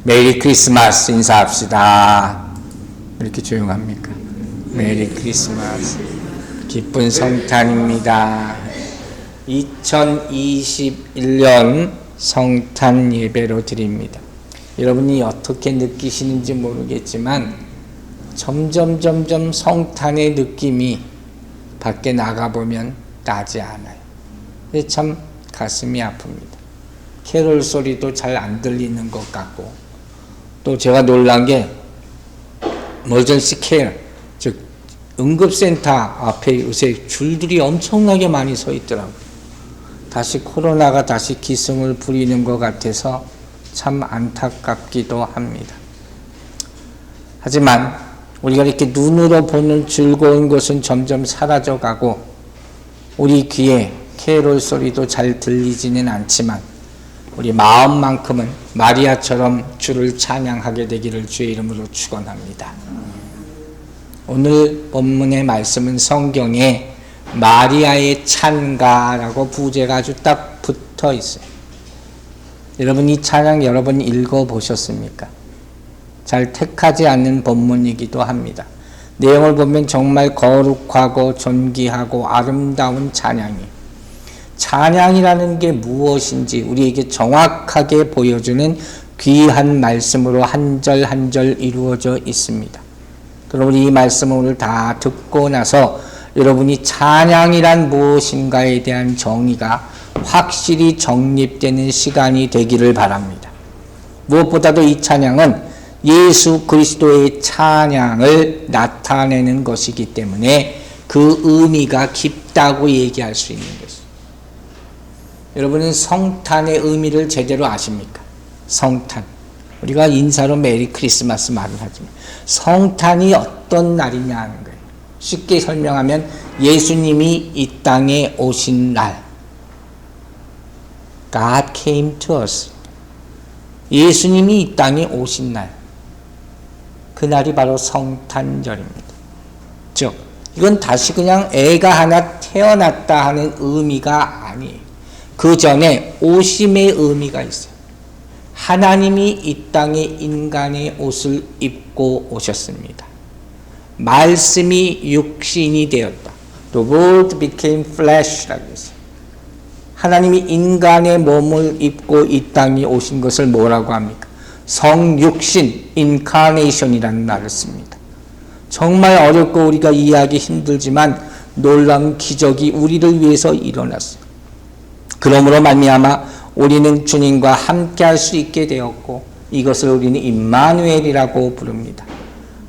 메리 크리스마스 인사합시다. 왜 이렇게 조용합니까? 메리 크리스마스. 기쁜 성탄입니다. 2021년 성탄 예배로 드립니다. 여러분이 어떻게 느끼시는지 모르겠지만 점점 성탄의 느낌이 밖에 나가보면 나지 않아요. 참 가슴이 아픕니다. 캐롤 소리도 잘 안 들리는 것 같고, 또 제가 놀란 게 emergency care, 즉 응급센터 앞에 요새 줄들이 엄청나게 많이 서 있더라고요. 다시 코로나가 다시 기승을 부리는 것 같아서 참 안타깝기도 합니다. 하지만 우리가 이렇게 눈으로 보는 즐거운 것은 점점 사라져가고 우리 귀에 캐롤 소리도 잘 들리지는 않지만 우리 마음만큼은 마리아처럼 주를 찬양하게 되기를 주의 이름으로 축원합니다. 오늘 본문의 말씀은 성경에 마리아의 찬가라고 부제가 아주 딱 붙어 있어요. 여러분 이 찬양 여러 번 읽어보셨습니까? 잘 택하지 않는 본문이기도 합니다. 내용을 보면 정말 거룩하고 존귀하고 아름다운 찬양이에요. 찬양이라는 게 무엇인지 우리에게 정확하게 보여주는 귀한 말씀으로 한 절 한 절 이루어져 있습니다. 그럼 우리 이 말씀을 오늘 다 듣고 나서 여러분이 찬양이란 무엇인가에 대한 정의가 확실히 정립되는 시간이 되기를 바랍니다. 무엇보다도 이 찬양은 예수 그리스도의 찬양을 나타내는 것이기 때문에 그 의미가 깊다고 얘기할 수 있는 것입니다. 여러분은 성탄의 의미를 제대로 아십니까? 성탄. 우리가 인사로 메리 크리스마스 말을 하지만 성탄이 어떤 날이냐 하는 거예요. 쉽게 설명하면 예수님이 이 땅에 오신 날. God came to us. 예수님이 이 땅에 오신 날. 그날이 바로 성탄절입니다. 즉, 이건 다시 그냥 애가 하나 태어났다 하는 의미가 아니에요. 그 전에 오심의 의미가 있어요. 하나님이 이 땅에 인간의 옷을 입고 오셨습니다. 말씀이 육신이 되었다. The word became flesh라고 했어요. 하나님이 인간의 몸을 입고 이 땅에 오신 것을 뭐라고 합니까? 성육신, incarnation이라는 말을 씁니다. 정말 어렵고 우리가 이해하기 힘들지만 놀라운 기적이 우리를 위해서 일어났어요. 그러므로 말미암아 우리는 주님과 함께 할 수 있게 되었고 이것을 우리는 임마누엘이라고 부릅니다.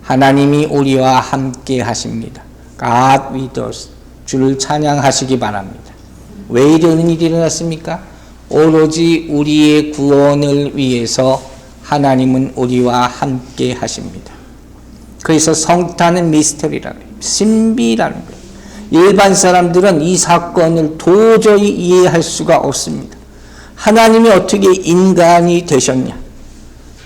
하나님이 우리와 함께 하십니다. God with us. 주를 찬양하시기 바랍니다. 왜 이런 일이 일어났습니까? 오로지 우리의 구원을 위해서 하나님은 우리와 함께 하십니다. 그래서 성탄은 미스터리라는 거예요. 신비라는 거예요. 일반 사람들은 이 사건을 도저히 이해할 수가 없습니다. 하나님이 어떻게 인간이 되셨냐?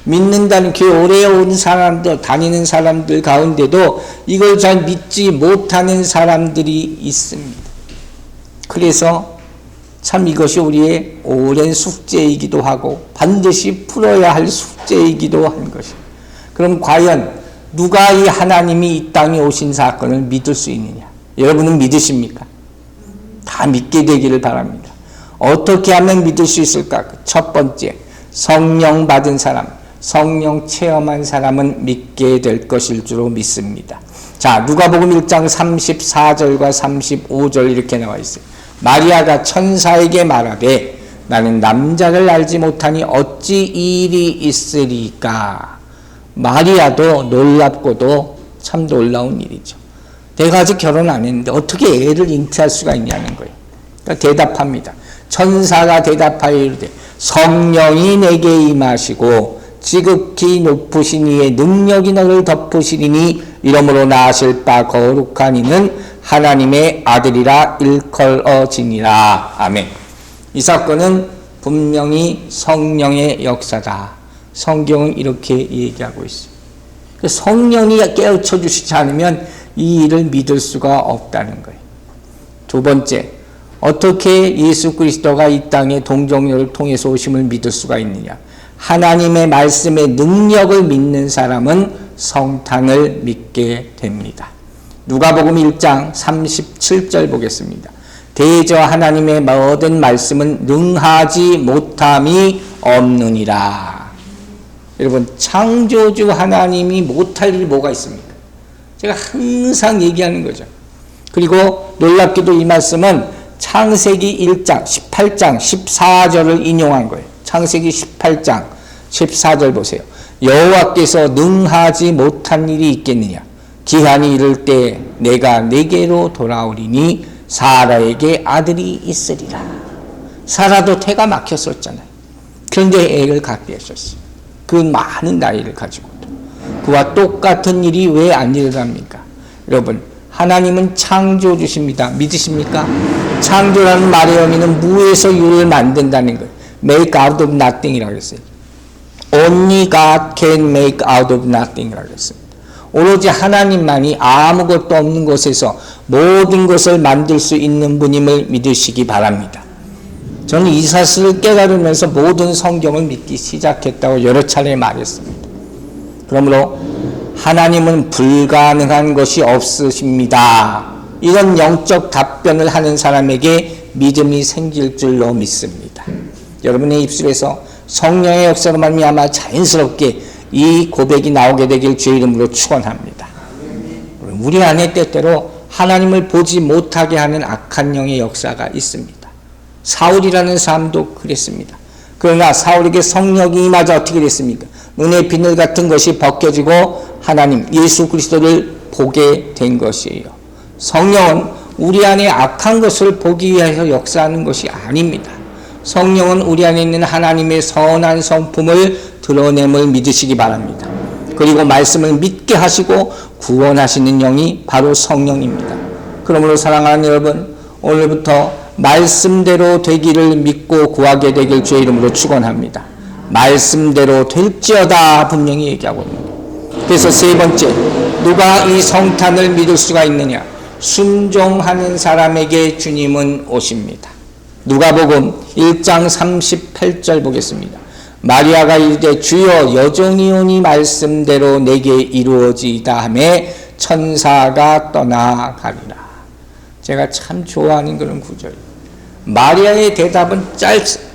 믿는다는 교회 오래 온 사람들, 다니는 사람들 가운데도 이걸 잘 믿지 못하는 사람들이 있습니다. 그래서 참 이것이 우리의 오랜 숙제이기도 하고 반드시 풀어야 할 숙제이기도 한 것입니다. 그럼 과연 누가 이 하나님이 이 땅에 오신 사건을 믿을 수 있느냐? 여러분은 믿으십니까? 다 믿게 되기를 바랍니다. 어떻게 하면 믿을 수 있을까? 첫 번째, 성령 받은 사람, 성령 체험한 사람은 믿게 될 것일 줄로 믿습니다. 자, 누가복음 1장 34절과 35절 이렇게 나와 있어요. 마리아가 천사에게 말하되 나는 남자를 알지 못하니 어찌 이 일이 있으리까? 마리아도 놀랍고도 참 놀라운 일이죠. 내가 아직 결혼 안 했는데 어떻게 애를 잉태할 수가 있냐는 거예요. 그러니까 대답합니다. 천사가 대답하여 이르되 성령이 내게 임하시고 지극히 높으신 이의 능력이 너를 덮으시리니 이러므로 낳으실 바 거룩한 이는 하나님의 아들이라 일컬어지니라. 아멘. 이 사건은 분명히 성령의 역사다. 성경은 이렇게 얘기하고 있어요. 성령이 깨우쳐 주시지 않으면 이 일을 믿을 수가 없다는 거예요. 두 번째, 어떻게 예수 그리스도가 이 땅에 동정녀를 통해서 오심을 믿을 수가 있느냐? 하나님의 말씀의 능력을 믿는 사람은 성탄을 믿게 됩니다. 누가복음 1장 37절 보겠습니다. 대저 하나님의 모든 말씀은 능하지 못함이 없느니라. 여러분, 창조주 하나님이 못할 일이 뭐가 있습니까? 제가 항상 얘기하는 거죠. 그리고 놀랍게도 이 말씀은 창세기 1장 18장 14절을 인용한 거예요. 창세기 18장 14절 보세요. 여호와께서 능하지 못한 일이 있겠느냐? 기한이 이를 때 내가 내게로 돌아오리니 사라에게 아들이 있으리라. 사라도 태가 막혔었잖아요. 그런데 애를 갖게 하셨어요. 그 많은 나이를 가지고도. 그와 똑같은 일이 왜 안 일어납니까? 여러분, 하나님은 창조주십니다. 믿으십니까? 창조라는 말의 의미는 무에서 유를 만든다는 거예요. make out of nothing이라고 했어요. Only God can make out of nothing이라고 했습니다. 오로지 하나님만이 아무것도 없는 곳에서 모든 것을 만들 수 있는 분임을 믿으시기 바랍니다. 저는 이 사실을 깨달으면서 모든 성경을 믿기 시작했다고 여러 차례 말했습니다. 그러므로 하나님은 불가능한 것이 없으십니다. 이런 영적 답변을 하는 사람에게 믿음이 생길 줄로 믿습니다. 여러분의 입술에서 성령의 역사로 말미암아 자연스럽게 이 고백이 나오게 되길 주의 이름으로 축원합니다. 우리 안에 때때로 하나님을 보지 못하게 하는 악한 영의 역사가 있습니다. 사울이라는 사람도 그랬습니다. 그러나 사울에게 성령이 임하자 어떻게 됐습니까? 눈의 비늘 같은 것이 벗겨지고 하나님 예수 그리스도를 보게 된 것이에요. 성령은 우리 안에 악한 것을 보기 위해서 역사하는 것이 아닙니다. 성령은 우리 안에 있는 하나님의 선한 성품을 드러냄을 믿으시기 바랍니다. 그리고 말씀을 믿게 하시고 구원하시는 영이 바로 성령입니다. 그러므로 사랑하는 여러분, 오늘부터 말씀대로 되기를 믿고 구하게 되길 주의 이름으로 축원합니다. 말씀대로 될지어다 분명히 얘기하고 있습니다. 그래서 세 번째, 누가 이 성탄을 믿을 수가 있느냐? 순종하는 사람에게 주님은 오십니다. 누가복음 1장 38절 보겠습니다. 마리아가 이르되 주여 여종이 오니 말씀대로 내게 이루어지이다 하매 천사가 떠나가리라. 제가 참 좋아하는 그런 구절이에요. 마리아의 대답은 짧습니다.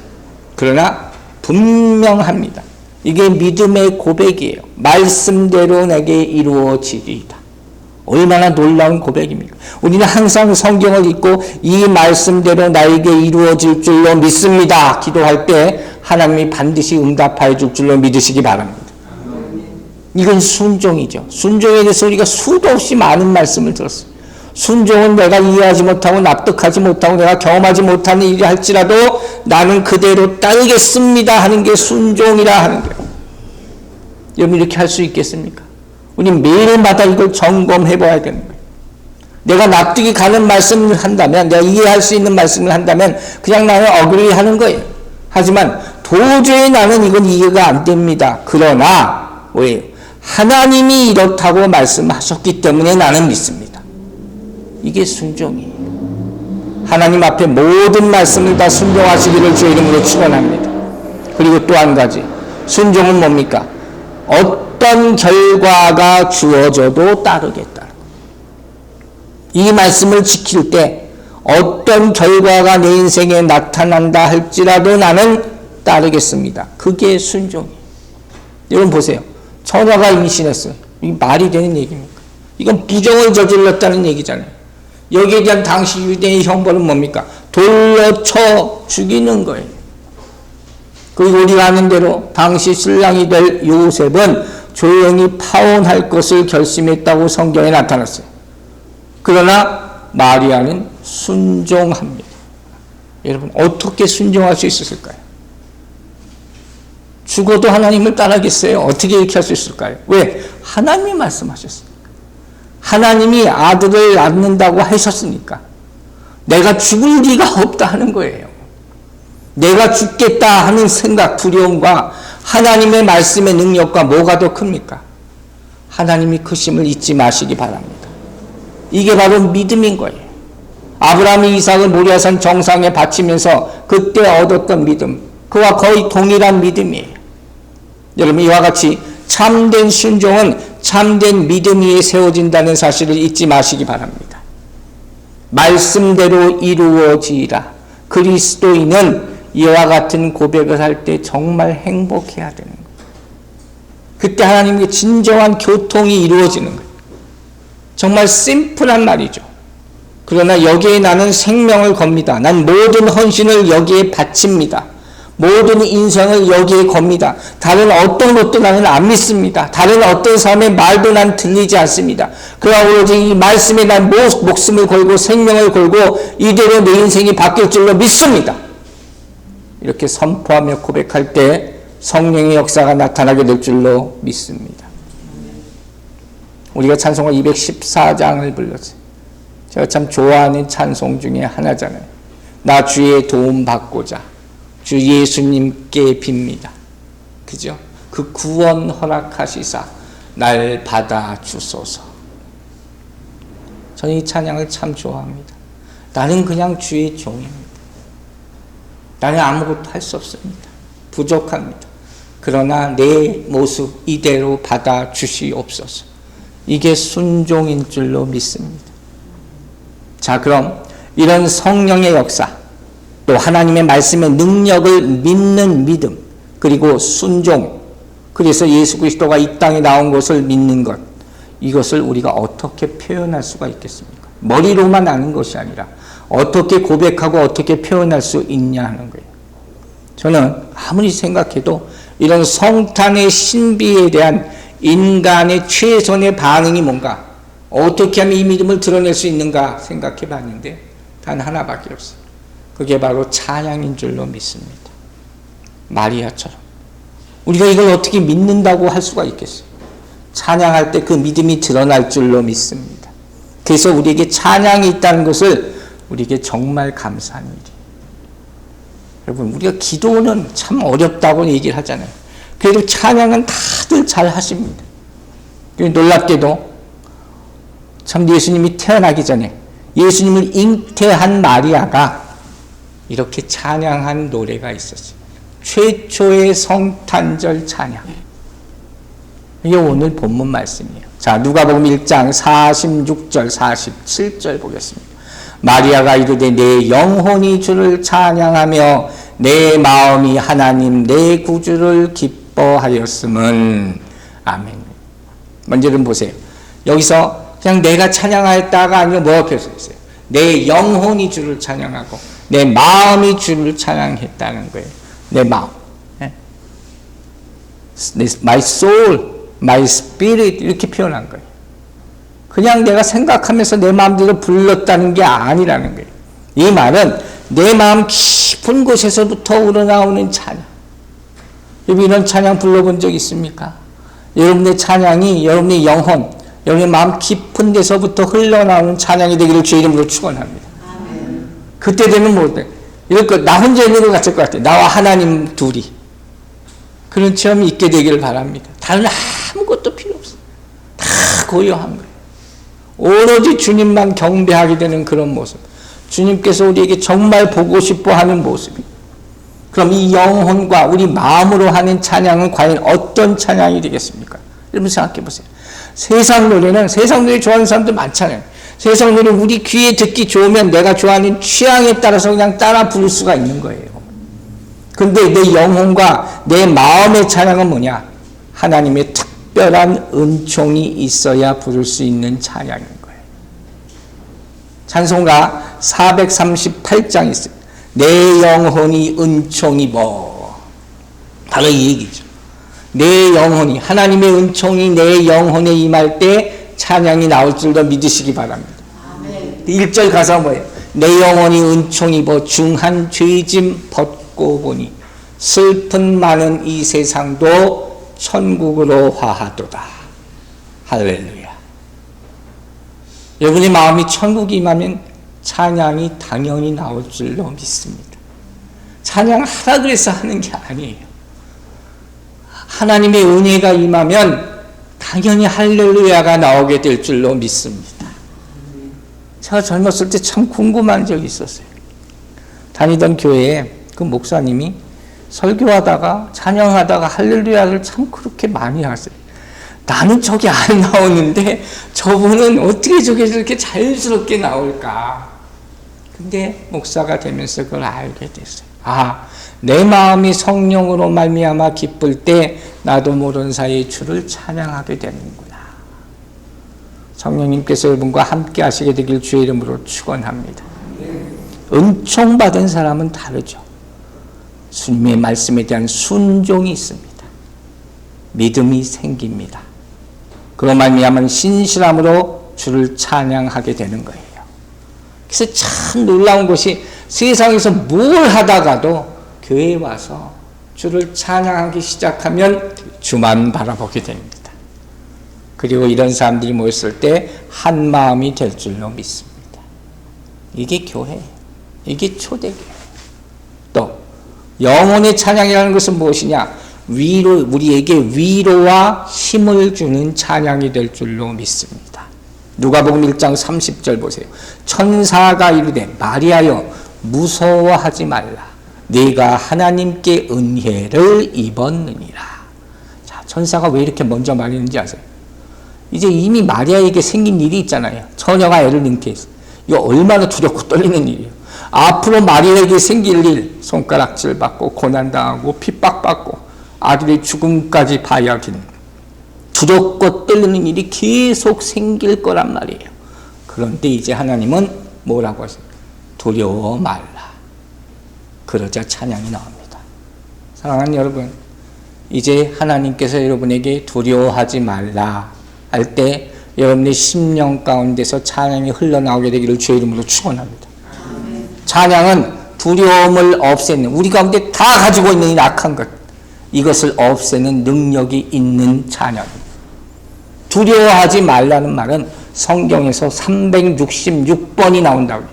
그러나 분명합니다. 이게 믿음의 고백이에요. 말씀대로 내게 이루어지리이다. 얼마나 놀라운 고백입니까? 우리는 항상 성경을 읽고 이 말씀대로 나에게 이루어질 줄로 믿습니다. 기도할 때 하나님이 반드시 응답하여 줄 줄로 믿으시기 바랍니다. 이건 순종이죠. 순종에 대해서 우리가 수도 없이 많은 말씀을 들었어요. 순종은 내가 이해하지 못하고 납득하지 못하고 내가 경험하지 못하는 일이 할지라도 나는 그대로 따르겠습니다 하는 게 순종이라 하는 거예요. 여러분 이렇게 할 수 있겠습니까? 우리 매일마다 이걸 점검해 봐야 되는 거예요. 내가 납득이 가는 말씀을 한다면, 내가 이해할 수 있는 말씀을 한다면 그냥 나는 어그리 하는 거예요. 하지만 도저히 나는 이건 이해가 안 됩니다. 그러나 왜요? 하나님이 이렇다고 말씀하셨기 때문에 나는 믿습니다. 이게 순종이에요. 하나님 앞에 모든 말씀을 다 순종하시기를 주의 이름으로 축원합니다. 그리고 또 한 가지, 순종은 뭡니까? 어떤 결과가 주어져도 따르겠다. 이 말씀을 지킬 때 어떤 결과가 내 인생에 나타난다 할지라도 나는 따르겠습니다. 그게 순종이에요. 여러분 보세요. 천하가 임신했어요. 이게 말이 되는 얘기입니까? 이건 부정을 저질렀다는 얘기잖아요. 여기에 대한 당시 유대인의 형벌은 뭡니까? 돌로 쳐 죽이는 거예요. 그리고 우리가 아는 대로 당시 신랑이 될 요셉은 조용히 파혼할 것을 결심했다고 성경에 나타났어요. 그러나 마리아는 순종합니다. 여러분 어떻게 순종할 수 있었을까요? 죽어도 하나님을 따라겠어요? 어떻게 이렇게 할 수 있을까요? 왜? 하나님이 말씀하셨으니까. 하나님이 아들을 낳는다고 하셨으니까. 내가 죽을 리가 없다 하는 거예요. 내가 죽겠다 하는 생각, 두려움과 하나님의 말씀의 능력과 뭐가 더 큽니까? 하나님이 크심을 잊지 마시기 바랍니다. 이게 바로 믿음인 거예요. 아브라함이 이삭을 모리아산 정상에 바치면서 그때 얻었던 믿음, 그와 거의 동일한 믿음이에요. 여러분, 이와 같이 참된 순종은 참된 믿음 위에 세워진다는 사실을 잊지 마시기 바랍니다. 말씀대로 이루어지라. 그리스도인은 이와 같은 고백을 할 때 정말 행복해야 되는 거예요. 그때 하나님께 진정한 교통이 이루어지는 거예요. 정말 심플한 말이죠. 그러나 여기에 나는 생명을 겁니다. 난 모든 헌신을 여기에 바칩니다. 모든 인생을 여기에 겁니다. 다른 어떤 것도 나는 안 믿습니다. 다른 어떤 사람의 말도 난 들리지 않습니다. 그러나 오로지 이 말씀에 난 목숨을 걸고 생명을 걸고 이대로 내 인생이 바뀔 줄로 믿습니다. 이렇게 선포하며 고백할 때 성령의 역사가 나타나게 될 줄로 믿습니다. 우리가 찬송가 214장을 불렀어요. 제가 참 좋아하는 찬송 중에 하나잖아요. 나 주의 도움 받고자 주 예수님께 빕니다. 그죠? 그 구원 허락하시사 날 받아 주소서. 저는 이 찬양을 참 좋아합니다. 나는 그냥 주의 종입니다. 나는 아무것도 할 수 없습니다. 부족합니다. 그러나 내 모습 이대로 받아 주시옵소서. 이게 순종인 줄로 믿습니다. 자, 그럼 이런 성령의 역사, 또 하나님의 말씀의 능력을 믿는 믿음, 그리고 순종, 그래서 예수 그리스도가 이 땅에 나온 것을 믿는 것, 이것을 우리가 어떻게 표현할 수가 있겠습니까? 머리로만 아는 것이 아니라 어떻게 고백하고 어떻게 표현할 수 있냐 하는 거예요. 저는 아무리 생각해도 이런 성탄의 신비에 대한 인간의 최선의 반응이 뭔가, 어떻게 하면 이 믿음을 드러낼 수 있는가 생각해 봤는데 단 하나밖에 없어요. 그게 바로 찬양인 줄로 믿습니다. 마리아처럼. 우리가 이걸 어떻게 믿는다고 할 수가 있겠어요? 찬양할 때 그 믿음이 드러날 줄로 믿습니다. 그래서 우리에게 찬양이 있다는 것을 우리에게 정말 감사한 일이에요. 여러분, 우리가 기도는 참 어렵다고 얘기를 하잖아요. 그래도 찬양은 다들 잘 하십니다. 놀랍게도 참 예수님이 태어나기 전에 예수님을 잉태한 마리아가 이렇게 찬양한 노래가 있었어요. 최초의 성탄절 찬양. 이게 오늘 본문 말씀이에요. 자, 누가복음 1장 46절 47절 보겠습니다. 마리아가 이르되 내 영혼이 주를 찬양하며 내 마음이 하나님 내 구주를 기뻐하였음은. 아멘. 먼저 좀 보세요. 여기서 그냥 내가 찬양하였다가 아니라 뭐가 표시했어요? 내 영혼이 주를 찬양하고 내 마음이 주를 찬양했다는 거예요. 내 마음. My soul, my spirit 이렇게 표현한 거예요. 그냥 내가 생각하면서 내 마음대로 불렀다는 게 아니라는 거예요. 이 말은 내 마음 깊은 곳에서부터 우러나오는 찬양. 여러분, 이런 찬양 불러본 적 있습니까? 여러분의 찬양이 여러분의 영혼, 여러분의 마음 깊은 데서부터 흘러나오는 찬양이 되기를 주의 이름으로 축원합니다. 그때 되면 뭐 돼? 이렇게 나 혼자 있는 것 같을 것 같아요. 나와 하나님 둘이. 그런 체험이 있게 되기를 바랍니다. 다른 아무것도 필요 없어요. 다 고요한 거예요. 오로지 주님만 경배하게 되는 그런 모습. 주님께서 우리에게 정말 보고 싶어 하는 모습이. 그럼 이 영혼과 우리 마음으로 하는 찬양은 과연 어떤 찬양이 되겠습니까? 여러분 생각해 보세요. 세상 노래 좋아하는 사람들 많잖아요. 세상 노래 우리 귀에 듣기 좋으면 내가 좋아하는 취향에 따라서 그냥 따라 부를 수가 있는 거예요. 근데 내 영혼과 내 마음의 찬양은 뭐냐? 하나님의 특별한 은총이 있어야 부를 수 있는 찬양인 거예요. 찬송가 438장 있어요. 내 영혼이 은총이 뭐 바로 이 얘기죠. 내 영혼이, 하나님의 은총이 내 영혼에 임할 때 찬양이 나올 줄도 믿으시기 바랍니다. 아멘. 1절 가사 뭐예요? 내 영혼이 은총이 뭐 중한 죄짐 벗고 보니 슬픈 많은 이 세상도 천국으로 화하도다. 할렐루야. 여러분의 마음이 천국이 임하면 찬양이 당연히 나올 줄로 믿습니다. 찬양하라 그래서 하는 게 아니에요. 하나님의 은혜가 임하면 당연히 할렐루야가 나오게 될 줄로 믿습니다. 제가 젊었을 때 참 궁금한 적이 있었어요. 다니던 교회에 그 목사님이 설교하다가 찬양하다가 할렐루야를 참 그렇게 많이 하세요. 나는 저게 안 나오는데 저분은 어떻게 저게 저렇게 자연스럽게 나올까? 근데 목사가 되면서 그걸 알게 됐어요. 아, 내 마음이 성령으로 말미암아 기쁠 때 나도 모르는 사이에 주를 찬양하게 되는구나. 성령님께서 여러분과 함께 하시게 되길 주의 이름으로 축원합니다. 은총 받은 사람은 다르죠. 주님의 말씀에 대한 순종이 있습니다. 믿음이 생깁니다. 그로 말미암아 신실함으로 주를 찬양하게 되는 거예요. 그래서 참 놀라운 것이 세상에서 뭘 하다가도 교회에 와서 주를 찬양하기 시작하면 주만 바라보게 됩니다. 그리고 이런 사람들이 모였을 때 한 마음이 될 줄로 믿습니다. 이게 교회예요. 이게 초대교회예요. 또 영혼의 찬양이라는 것은 무엇이냐? 우리에게 위로와 힘을 주는 찬양이 될 줄로 믿습니다. 누가복음 1장 30절 보세요. 천사가 이르되 마리아여 무서워하지 말라. 네가 하나님께 은혜를 입었느니라. 자, 천사가 왜 이렇게 먼저 말했는지 아세요? 이제 이미 마리아에게 생긴 일이 있잖아요. 처녀가 애를 잉태했어요. 이거 얼마나 두렵고 떨리는 일이에요. 앞으로 마리아에게 생길 일, 손가락질 받고 고난당하고 핍박받고 아들의 죽음까지 봐야 하는 두렵고 떨리는 일이 계속 생길 거란 말이에요. 그런데 이제 하나님은 뭐라고 하세요? 두려워 말라. 그러자 찬양이 나옵니다. 사랑하는 여러분, 이제 하나님께서 여러분에게 두려워하지 말라 할 때 여러분의 심령 가운데서 찬양이 흘러나오게 되기를 주의 이름으로 축원합니다. 찬양은 두려움을 없애는, 우리 가운데 다 가지고 있는 이 악한 것, 이것을 없애는 능력이 있는 찬양입니다. 두려워하지 말라는 말은 성경에서 366번이 나온다고.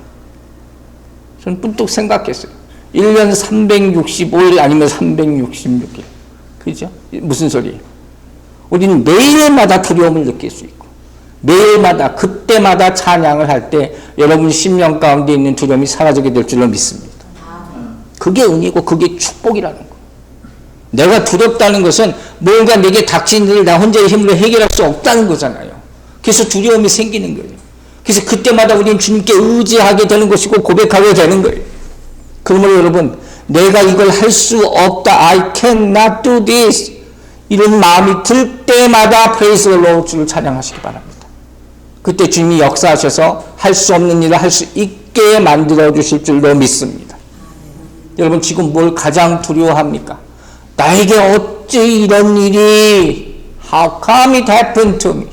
저는 뿔뚝 생각했어요. 1년 365일 아니면 366일. 그죠? 무슨 소리예요? 우리는 매일마다 두려움을 느낄 수 있고 매일마다 그때마다 찬양을 할 때 여러분 심령 가운데 있는 두려움이 사라지게 될 줄로 믿습니다. 그게 은혜고 그게 축복이라는 거예요. 내가 두렵다는 것은 뭔가 내게 닥친 일을 나 혼자의 힘으로 해결할 수 없다는 거잖아요. 그래서 두려움이 생기는 거예요. 그래서 그때마다 우리는 주님께 의지하게 되는 것이고 고백하게 되는 거예요. 그러므로 여러분, 내가 이걸 할 수 없다, I cannot do this, 이런 마음이 들 때마다 praise the Lord, 주를 찬양하시기 바랍니다. 그때 주님이 역사하셔서 할 수 없는 일을 할 수 있게 만들어 주실 줄로 믿습니다. 여러분, 지금 뭘 가장 두려워합니까? 나에게 어째 이런 일이, how come it happened to me,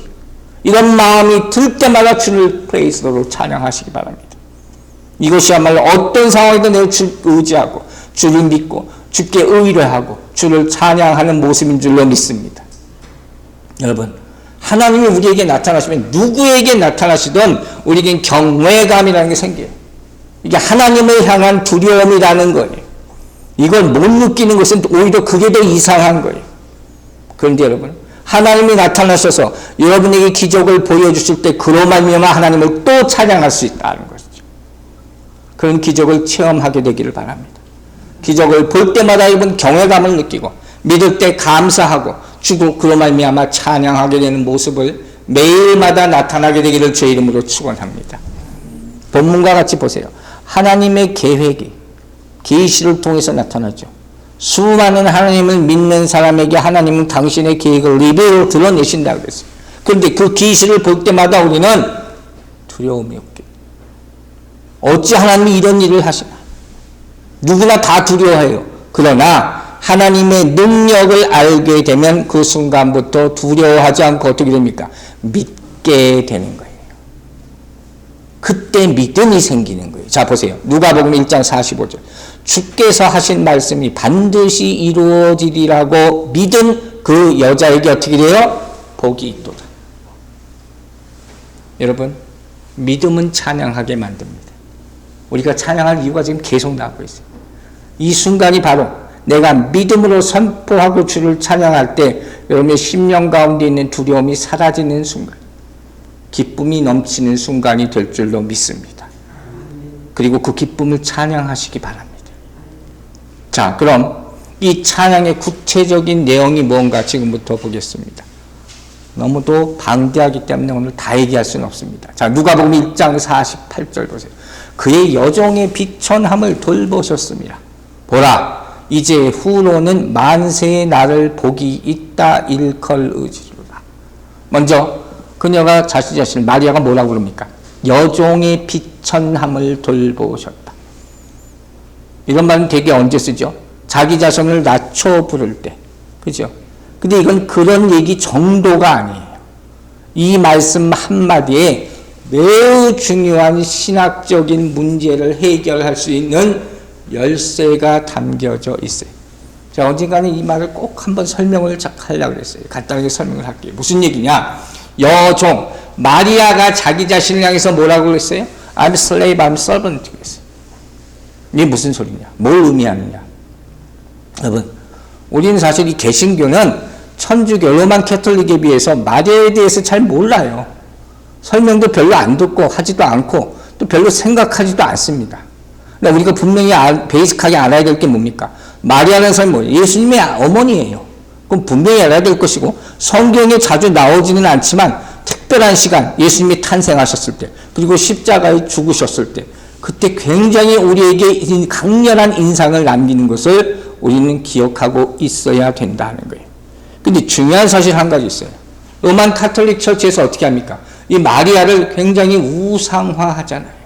이런 마음이 들 때마다 주를 praise the Lord 찬양하시기 바랍니다. 이것이야말로 어떤 상황이든 내가 주를 의지하고 주를 믿고 주께 의뢰하고 주를 찬양하는 모습인 줄로 믿습니다. 여러분, 하나님이 우리에게 나타나시면 누구에게 나타나시든 우리에겐 경외감이라는 게 생겨요. 이게 하나님을 향한 두려움이라는 거예요. 이걸 못 느끼는 것은 오히려 그게 더 이상한 거예요. 그런데 여러분, 하나님이 나타나셔서 여러분에게 기적을 보여주실 때 그로 말미암아 하나님을 또 찬양할 수 있다는 것이죠. 그런 기적을 체험하게 되기를 바랍니다. 기적을 볼 때마다 여러분 경외감을 느끼고 믿을 때 감사하고 주도 그로 말미암아 찬양하게 되는 모습을 매일마다 나타나게 되기를 주의 이름으로 축원합니다. 본문과 같이 보세요. 하나님의 계획이 계시를 통해서 나타나죠. 수많은 하나님을 믿는 사람에게 하나님은 당신의 계획을 리뷰로 드러내신다고 그랬어요. 그런데 그 계시를 볼 때마다 우리는 두려움이 없게, 어찌 하나님이 이런 일을 하시나? 누구나 다 두려워해요. 그러나 하나님의 능력을 알게 되면 그 순간부터 두려워하지 않고 어떻게 됩니까? 믿게 되는 거예요. 그때 믿음이 생기는 거예요. 자, 보세요. 누가복음 1장 45절. 주께서 하신 말씀이 반드시 이루어지리라고 믿은 그 여자에게 어떻게 돼요? 복이 있도다. 여러분, 믿음은 찬양하게 만듭니다. 우리가 찬양할 이유가 지금 계속 나오고 있어요. 이 순간이 바로 내가 믿음으로 선포하고 주를 찬양할 때 여러분의 심령 가운데 있는 두려움이 사라지는 순간, 기쁨이 넘치는 순간이 될 줄로 믿습니다. 그리고 그 기쁨을 찬양하시기 바랍니다. 자, 그럼 이 찬양의 구체적인 내용이 뭔가 지금부터 보겠습니다. 너무도 방대하기 때문에 오늘 다 얘기할 수는 없습니다. 자, 누가복음 1장 48절 보세요. 그의 여종의 비천함을 돌보셨습니다. 보라, 이제 후로는 만세의 날을 복이 있다 일컬으시리로다. 먼저 그녀가 자신을 마리아가 뭐라고 그럽니까? 여종의 비천함을 돌보셨다. 이런 말은 되게 언제 쓰죠? 자기 자신을 낮춰 부를 때. 그죠? 근데 이건 그런 얘기 정도가 아니에요. 이 말씀 한마디에 매우 중요한 신학적인 문제를 해결할 수 있는 열쇠가 담겨져 있어요. 자, 언젠가는 이 말을 꼭 한번 설명을 하려고 그랬어요. 간단하게 설명을 할게요. 무슨 얘기냐? 여종, 마리아가 자기 자신을 향해서 뭐라고 그랬어요? I'm slave, I'm servant 그랬어요. 이게 무슨 소리냐? 뭘 의미하느냐? 여러분, 우리는 사실 이 개신교는 천주교, 로만 캐톨릭에 비해서 마리아에 대해서 잘 몰라요. 설명도 별로 안 듣고 하지도 않고 또 별로 생각하지도 않습니다. 근데 우리가 분명히 베이직하게 알아야 될 게 뭡니까? 마리아라는 사람이 뭐예요? 예수님의 어머니예요. 그럼 분명히 알아야 될 것이고, 성경에 자주 나오지는 않지만 특별한 시간, 예수님이 탄생하셨을 때, 그리고 십자가에 죽으셨을 때, 그때 굉장히 우리에게 강렬한 인상을 남기는 것을 우리는 기억하고 있어야 된다는 거예요. 근데 중요한 사실 한 가지 있어요. 로만 카톨릭 처치에서 어떻게 합니까? 이 마리아를 굉장히 우상화하잖아요.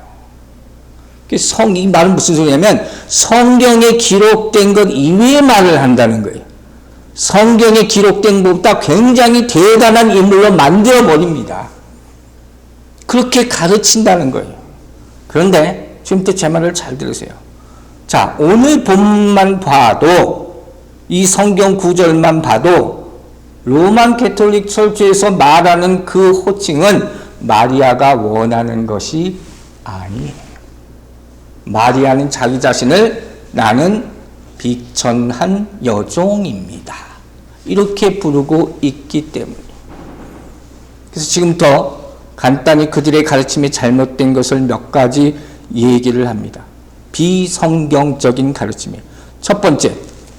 이 말은 무슨 소리냐면 성경에 기록된 것 이외의 말을 한다는 거예요. 성경에 기록된 것보다 굉장히 대단한 인물로 만들어버립니다. 그렇게 가르친다는 거예요. 그런데 지금부터 제 말을 잘 들으세요. 자, 오늘 본만 봐도, 이 성경 구절만 봐도 로만 캐톨릭 철교에서 말하는 그 호칭은 마리아가 원하는 것이 아니에요. 마리아는 자기 자신을 나는 비천한 여종입니다. 이렇게 부르고 있기 때문이에요. 그래서 지금부터 간단히 그들의 가르침이 잘못된 것을 몇 가지 얘기를 합니다. 비성경적인 가르침이에요. 첫 번째,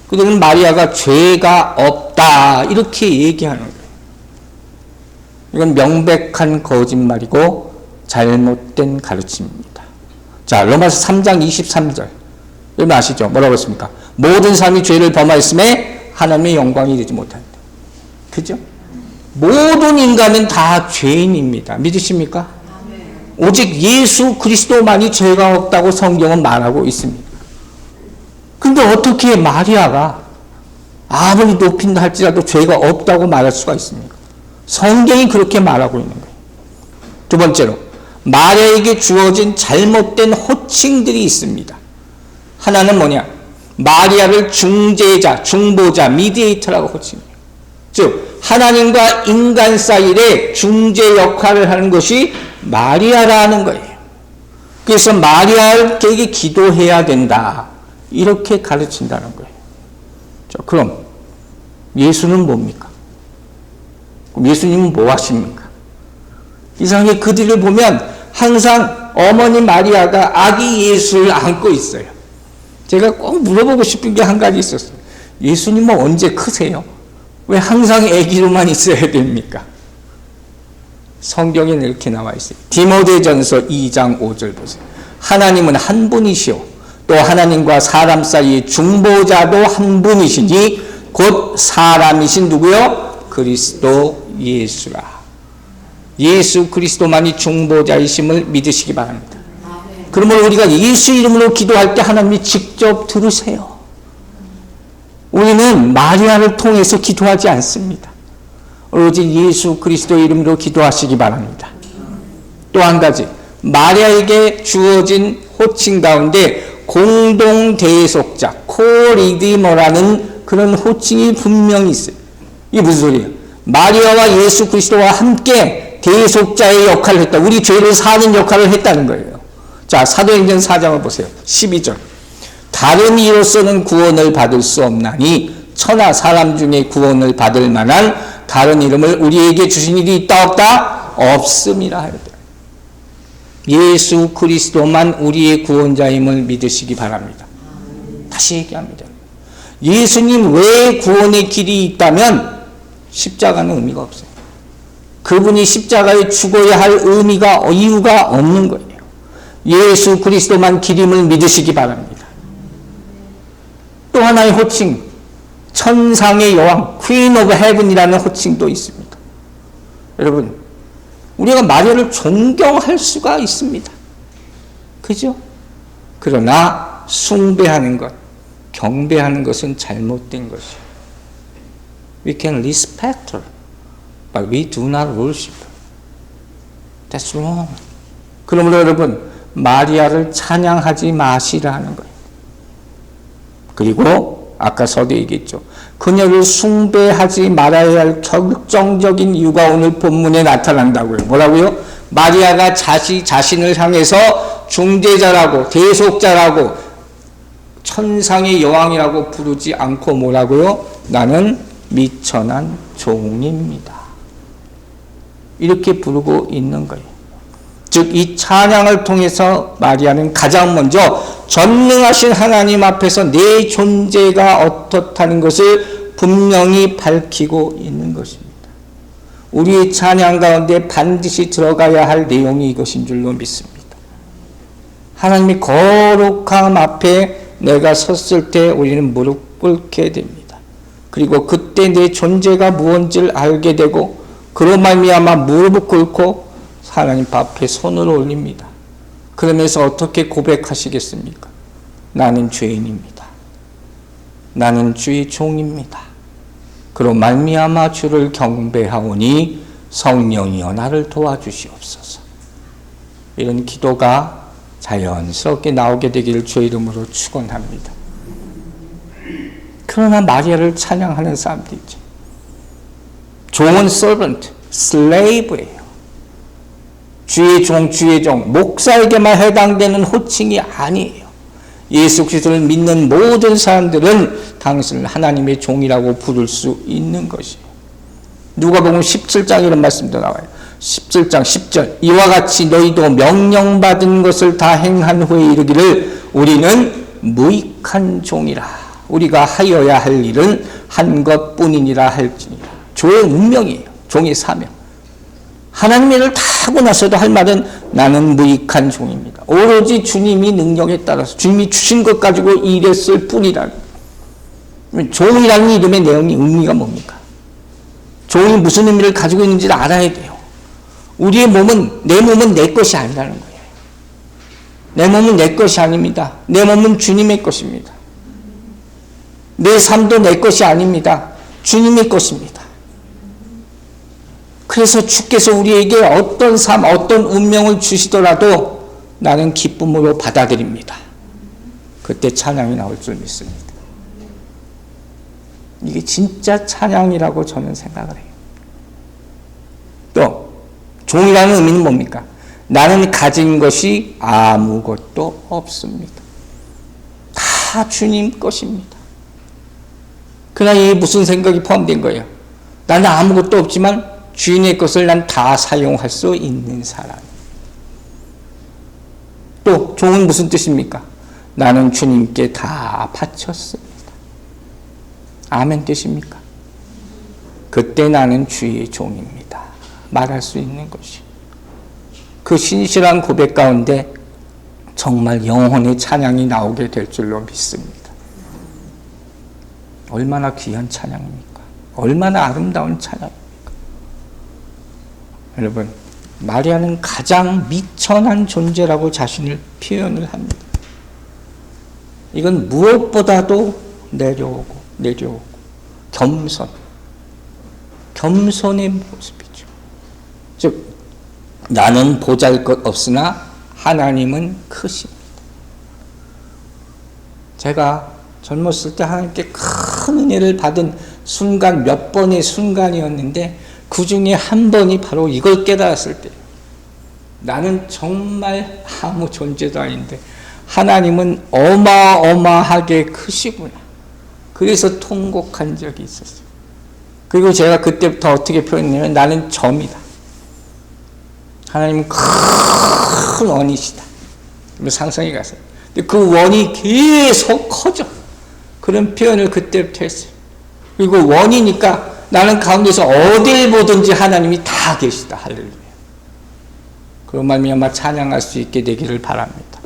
그들은 마리아가 죄가 없다 이렇게 얘기하는 거예요. 이건 명백한 거짓말이고 잘못된 가르침입니다. 자, 로마서 3장 23절 여러분 아시죠? 뭐라고 했습니까? 모든 사람이 죄를 범하였음에 하나님의 영광이 이르지 못한다. 그죠? 모든 인간은 다 죄인입니다. 믿으십니까? 오직 예수 그리스도만이 죄가 없다고 성경은 말하고 있습니다. 근데 어떻게 마리아가 아무리 높인다 할지라도 죄가 없다고 말할 수가 있습니까? 성경이 그렇게 말하고 있는 거예요. 두 번째로, 마리아에게 주어진 잘못된 호칭들이 있습니다. 하나는 뭐냐? 마리아를 중재자, 중보자, 미디에이터라고 호칭해요. 즉, 하나님과 인간 사이에 중재 역할을 하는 것이 마리아라는 거예요. 그래서 마리아에게 기도해야 된다. 이렇게 가르친다는 거예요. 자, 그럼 예수는 뭡니까? 그럼 예수님은 뭐 하십니까? 이상하게 그들을 보면 항상 어머니 마리아가 아기 예수를 안고 있어요. 제가 꼭 물어보고 싶은 게 한 가지 있었어요. 예수님은 언제 크세요? 왜 항상 아기로만 있어야 됩니까? 성경에는 이렇게 나와 있어요. 디모데전서 2장 5절 보세요. 하나님은 한 분이시오. 또 하나님과 사람 사이의 중보자도 한 분이시니 곧 사람이신 누구요? 그리스도 예수라. 예수 그리스도만이 중보자이심을 믿으시기 바랍니다. 그러므로 우리가 예수 이름으로 기도할 때 하나님이 직접 들으세요. 우리는 마리아를 통해서 기도하지 않습니다. 오로지 예수 그리스도 이름으로 기도하시기 바랍니다. 또 한 가지, 마리아에게 주어진 호칭 가운데 공동 대속자, 코리디머라는 그런 호칭이 분명히 있어요. 이게 무슨 소리예요? 마리아와 예수 그리스도와 함께 대속자의 역할을 했다. 우리 죄를 사는 역할을 했다는 거예요. 자, 사도행전 4장을 보세요. 12절. 다른 이로서는 구원을 받을 수 없나니 천하 사람 중에 구원을 받을 만한 다른 이름을 우리에게 주신 일이 있다 없다? 없음이라 하였다. 예수 그리스도만 우리의 구원자임을 믿으시기 바랍니다. 다시 얘기합니다. 예수님 외에 구원의 길이 있다면 십자가는 의미가 없어요. 그분이 십자가에 죽어야 할 의미가, 이유가 없는 거예요. 예수 그리스도만 길임을 믿으시기 바랍니다. 또 하나의 호칭, 천상의 여왕, Queen of Heaven이라는 호칭도 있습니다. 여러분, 우리가 마리아를 존경할 수가 있습니다. 그죠? 그러나 숭배하는 것, 경배하는 것은 잘못된 것이에요. We can respect her, but we do not worship her. That's wrong. 그러므로 여러분, 마리아를 찬양하지 마시라는 거예요. 그리고 아까 서두에 얘기했죠. 그녀를 숭배하지 말아야 할 결정적인 이유가 오늘 본문에 나타난다고요. 뭐라고요? 마리아가 자신을 향해서 중재자라고, 대속자라고, 천상의 여왕이라고 부르지 않고 뭐라고요? 나는 미천한 종입니다. 이렇게 부르고 있는 거예요. 즉, 이 찬양을 통해서 마리아는 가장 먼저 전능하신 하나님 앞에서 내 존재가 어떻다는 것을 분명히 밝히고 있는 것입니다. 우리의 찬양 가운데 반드시 들어가야 할 내용이 이것인 줄로 믿습니다. 하나님의 거룩함 앞에 내가 섰을 때 우리는 무릎 꿇게 됩니다. 그리고 그때 내 존재가 무언지를 알게 되고 그로 말미암아 무릎을 꿇고 하나님 앞에 손을 올립니다. 그러면서 어떻게 고백하시겠습니까? 나는 죄인입니다. 나는 주의 종입니다. 그로 말미암아 주를 경배하오니 성령이여 나를 도와주시옵소서. 이런 기도가 자연스럽게 나오게 되기를 주의 이름으로 축원합니다. 그러나 마리아를 찬양하는 사람도 있죠. 종은 servant, slave예요. 주의 종, 주의 종, 목사에게만 해당되는 호칭이 아니에요. 예수 그리스도를 믿는 모든 사람들은 당신을 하나님의 종이라고 부를 수 있는 것이에요. 누가복음 17장 이런 말씀도 나와요. 17장 10절 이와 같이 너희도 명령받은 것을 다 행한 후에 이르기를 우리는 무익한 종이라. 우리가 하여야 할 일은 한 것뿐이니라 할지니라. 종의 운명이에요. 종의 사명. 하나님의 일을 다 하고 나서도 할 말은 나는 무익한 종입니다. 오로지 주님이 능력에 따라서 주님이 주신 것 가지고 일했을 뿐이라는. 종이라는 이름의 내용이 의미가 뭡니까? 종이 무슨 의미를 가지고 있는지를 알아야 돼요. 우리의 몸은, 내 몸은 내 것이 아니라는 거예요. 내 몸은 내 것이 아닙니다. 내 몸은 주님의 것입니다. 내 삶도 내 것이 아닙니다. 주님의 것입니다. 그래서 주께서 우리에게 어떤 삶, 어떤 운명을 주시더라도 나는 기쁨으로 받아들입니다. 그때 찬양이 나올 줄 믿습니다. 이게 진짜 찬양이라고 저는 생각을 해요. 또 종이라는 의미는 뭡니까? 나는 가진 것이 아무것도 없습니다. 다 주님 것입니다. 그러나 이게 무슨 생각이 포함된 거예요? 나는 아무것도 없지만 주인의 것을 난 다 사용할 수 있는 사람. 또 종은 무슨 뜻입니까? 나는 주님께 다 바쳤습니다. 아멘 뜻입니까? 그때 나는 주의 종입니다. 말할 수 있는 것이. 그 신실한 고백 가운데 정말 영혼의 찬양이 나오게 될 줄로 믿습니다. 얼마나 귀한 찬양입니까? 얼마나 아름다운 찬양입니까? 여러분, 마리아는 가장 미천한 존재라고 자신을 표현을 합니다. 이건 무엇보다도 내려오고 겸손의 모습이죠. 즉 나는 보잘것없으나 하나님은 크십니다. 제가 젊었을 때 하나님께 큰 은혜를 받은 순간, 몇 번의 순간이었는데 그 중에 한 번이 바로 이걸 깨달았을 때, 나는 정말 아무 존재도 아닌데 하나님은 어마어마하게 크시구나. 그래서 통곡한 적이 있었어요. 그리고 제가 그때부터 어떻게 표현했냐면 나는 점이다. 하나님은 큰 원이시다. 상상해 가세요. 근데 그 원이 계속 커져. 그런 표현을 그때부터 했어요. 그리고 원이니까 나는 가운데서 어딜 보든지 하나님이 다 계시다. 할렐루야. 그런 말미암아 찬양할 수 있게 되기를 바랍니다.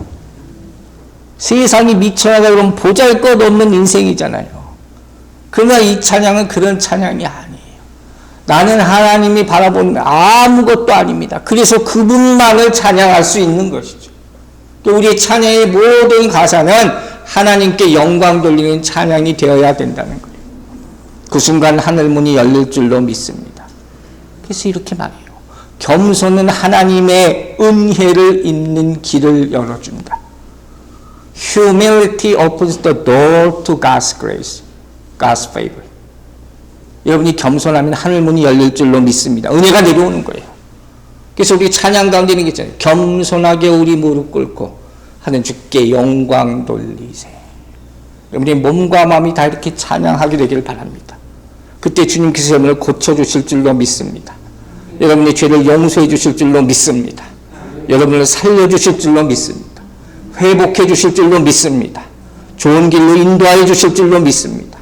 세상이 미쳐나가 그러면 보잘것없는 인생이잖아요. 그러나 이 찬양은 그런 찬양이 아니에요. 나는 하나님이 바라보는 아무것도 아닙니다. 그래서 그분만을 찬양할 수 있는 것이죠. 우리의 찬양의 모든 가사는 하나님께 영광 돌리는 찬양이 되어야 된다는 거예요. 그 순간 하늘문이 열릴 줄로 믿습니다. 그래서 이렇게 말해요. 겸손은 하나님의 은혜를 입는 길을 열어준다. Humility opens the door to God's grace, God's favor. 여러분이 겸손하면 하늘문이 열릴 줄로 믿습니다. 은혜가 내려오는 거예요. 그래서 우리 찬양 가운데 있는 게 있잖아요. 겸손하게 우리 무릎 꿇고 하는 주께 영광 돌리세. 여러분의 몸과 마음이 다 이렇게 찬양하게 되기를 바랍니다. 그때 주님께서 여러분을 고쳐주실 줄로 믿습니다. 여러분의 죄를 용서해 주실 줄로 믿습니다. 여러분을 살려주실 줄로 믿습니다. 회복해 주실 줄로 믿습니다. 좋은 길로 인도하여 주실 줄로 믿습니다.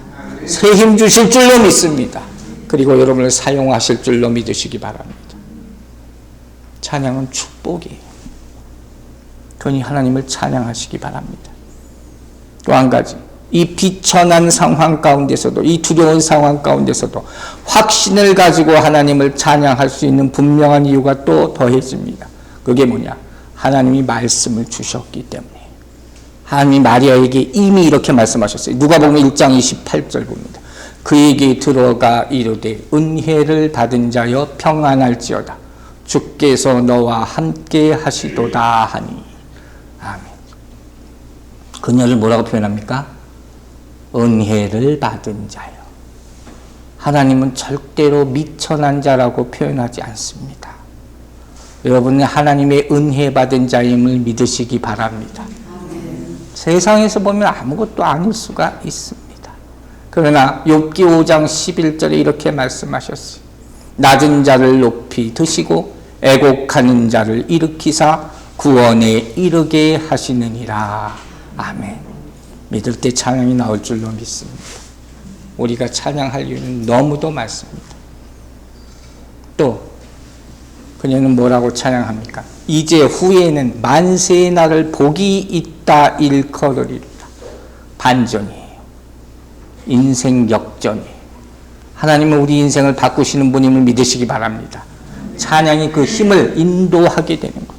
새 힘 주실 줄로 믿습니다. 그리고 여러분을 사용하실 줄로 믿으시기 바랍니다. 찬양은 축복이에요. 그러니 하나님을 찬양하시기 바랍니다. 또 한 가지, 이 비천한 상황 가운데서도, 이 두려운 상황 가운데서도 확신을 가지고 하나님을 찬양할 수 있는 분명한 이유가 또 더해집니다. 그게 뭐냐? 하나님이 말씀을 주셨기 때문에. 하나님이 마리아에게 이미 이렇게 말씀하셨어요. 누가복음 1장 28절 봅니다. 그에게 들어가 이르되 은혜를 받은 자여 평안할지어다. 주께서 너와 함께 하시도다 하니. 아멘. 그녀를 뭐라고 표현합니까? 은혜를 받은 자요. 하나님은 절대로 미천한 자라고 표현하지 않습니다. 여러분은 하나님의 은혜 받은 자임을 믿으시기 바랍니다. 세상에서 보면 아무것도 아닐 수가 있습니다. 그러나 욥기 5장 11절에 이렇게 말씀하셨어요. 낮은 자를 높이 드시고 애곡하는 자를 일으키사 구원에 이르게 하시느니라. 아멘. 믿을 때 찬양이 나올 줄로 믿습니다. 우리가 찬양할 이유는 너무도 많습니다. 또 그녀는 뭐라고 찬양합니까? 이제 후에는 만세의 날을 복이 있다 일컬으리라. 반전이에요. 인생 역전이에요. 하나님은 우리 인생을 바꾸시는 분임을 믿으시기 바랍니다. 찬양이 그 힘을 인도하게 되는 것.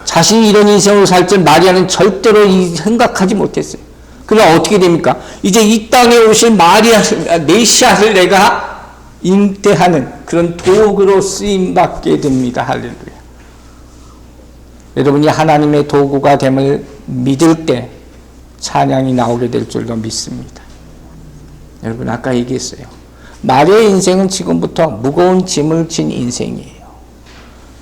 자신이 이런 인생으로 살 줄 마리아는 절대로 생각하지 못했어요. 그러나 어떻게 됩니까? 이제 이 땅에 오신 메시아를 내가 잉태하는 그런 도구로 쓰임받게 됩니다. 할렐루야. 여러분이 하나님의 도구가 됨을 믿을 때 찬양이 나오게 될 줄로 믿습니다. 여러분 아까 얘기했어요. 마리아의 인생은 지금부터 무거운 짐을 진 인생이에요.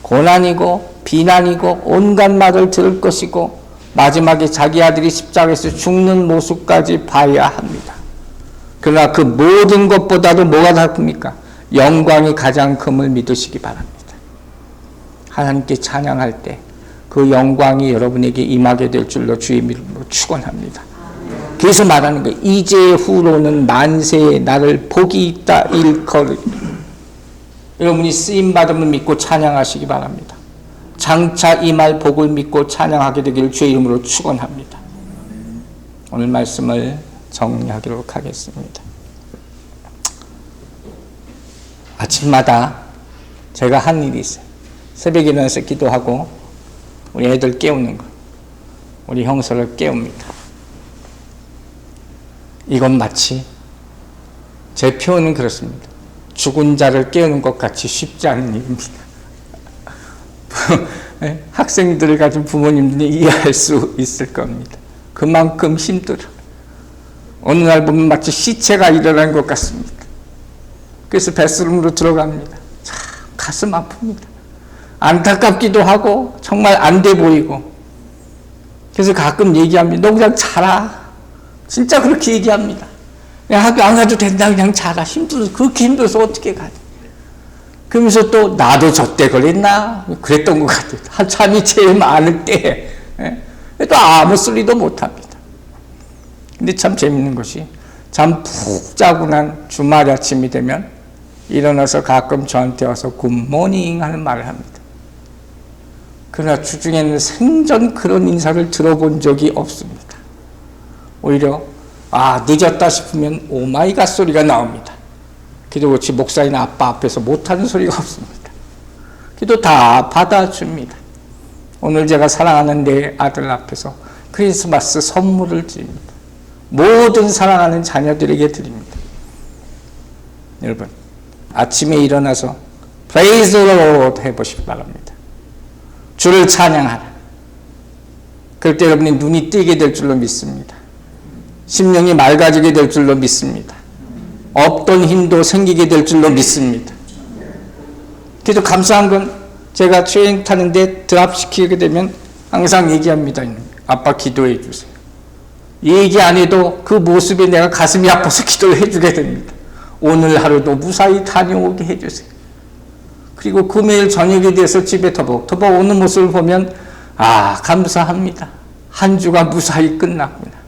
고난이고 비난이고 온갖 말을 들을 것이고 마지막에 자기 아들이 십자가에서 죽는 모습까지 봐야 합니다. 그러나 그 모든 것보다도 뭐가 더 큽니까? 영광이 가장 큼을 믿으시기 바랍니다. 하나님께 찬양할 때 그 영광이 여러분에게 임하게 될 줄로 주의 이름으로 축원합니다. 그래서 말하는 거예요. 이제 후로는 만세의 나를 복이 있다 일컬으리라. 여러분이 쓰임받음을 믿고 찬양하시기 바랍니다. 장차 임할 복을 믿고 찬양하게 되기를 주의 이름으로 축원합니다. 오늘 말씀을 정리하도록 하겠습니다. 아침마다 제가 한 일이 있어요. 새벽에 일어나서 기도하고 우리 애들 깨우는 거. 우리 형서를 깨웁니다. 이건 마치 제 표현은 그렇습니다. 죽은 자를 깨우는 것 같이 쉽지 않은 일입니다. 학생들을 가진 부모님들이 이해할 수 있을 겁니다. 그만큼 힘들어. 어느 날 보면 마치 시체가 일어난 것 같습니다. 그래서 뱃속으로 들어갑니다. 참 가슴 아픕니다. 안타깝기도 하고 정말 안 돼 보이고. 그래서 가끔 얘기합니다. 너 그냥 자라. 진짜 그렇게 얘기합니다. 그냥 학교 안 가도 된다. 그냥 자라. 힘들어서 그렇게 힘들어서 어떻게 가지? 그러면서 또 나도 저때 그랬나? 그랬던 것 같아요. 한참이 제일 많을 때. 또 아무 소리도 못합니다. 근데 참 재밌는 것이 잠 푹 자고 난 주말 아침이 되면 일어나서 가끔 저한테 와서 굿모닝 하는 말을 합니다. 그러나 주중에는 생전 그런 인사를 들어본 적이 없습니다. 오히려 늦었다 싶으면 오마이갓 소리가 나옵니다. 기도같이 목사이나 아빠 앞에서 못하는 소리가 없습니다. 기도 다 받아줍니다. 오늘 제가 사랑하는 내 아들 앞에서 크리스마스 선물을 드립니다. 모든 사랑하는 자녀들에게 드립니다. 여러분, 아침에 일어나서 Praise the Lord 해보시기 바랍니다. 주를 찬양하라. 그럴 때 여러분이 눈이 뜨게 될 줄로 믿습니다. 심령이 맑아지게 될 줄로 믿습니다. 없던 힘도 생기게 될 줄로 믿습니다. 그래도 감사한 건 제가 트레이닝 타는데 드랍시키게 되면 항상 얘기합니다. 아빠 기도해 주세요. 얘기 안 해도 그 모습에 내가 가슴이 아파서 기도를 해주게 됩니다. 오늘 하루도 무사히 다녀오게 해주세요. 그리고 금요일 저녁에 대해서 집에 터벅터벅 오는 모습을 보면 감사합니다. 한 주가 무사히 끝납니다.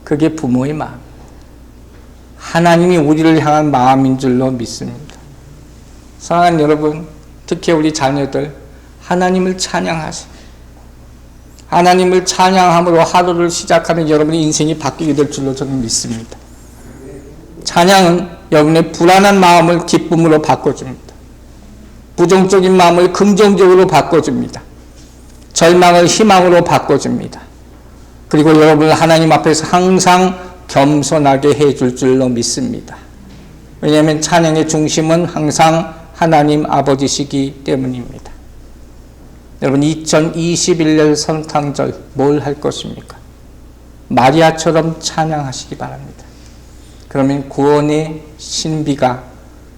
그게 부모의 마음. 하나님이 우리를 향한 마음인 줄로 믿습니다. 사랑하는 여러분, 특히 우리 자녀들 하나님을 찬양하세요. 하나님을 찬양함으로 하루를 시작하면 여러분의 인생이 바뀌게 될 줄로 저는 믿습니다. 찬양은 여러분의 불안한 마음을 기쁨으로 바꿔줍니다. 부정적인 마음을 긍정적으로 바꿔줍니다. 절망을 희망으로 바꿔줍니다. 그리고 여러분을 하나님 앞에서 항상 겸손하게 해줄 줄로 믿습니다. 왜냐하면 찬양의 중심은 항상 하나님 아버지시기 때문입니다. 여러분, 2021년 성탄절 뭘 할 것입니까? 마리아처럼 찬양하시기 바랍니다. 그러면 구원의 신비가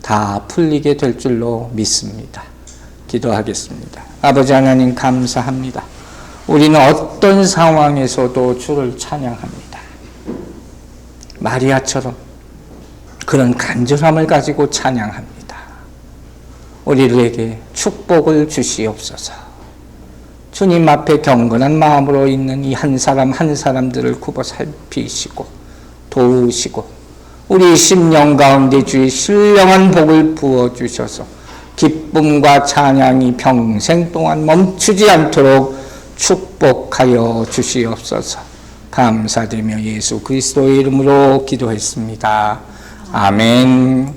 다 풀리게 될 줄로 믿습니다. 기도하겠습니다. 아버지 하나님, 감사합니다. 우리는 어떤 상황에서도 주를 찬양합니다. 마리아처럼 그런 간절함을 가지고 찬양합니다. 우리들에게 축복을 주시옵소서. 주님 앞에 경건한 마음으로 있는 이 한 사람 한 사람들을 굽어 살피시고 도우시고 우리 심령 가운데 주의 신령한 복을 부어주셔서 기쁨과 찬양이 평생 동안 멈추지 않도록 축복하여 주시옵소서. 감사드리며 예수 그리스도의 이름으로 기도했습니다. 아멘.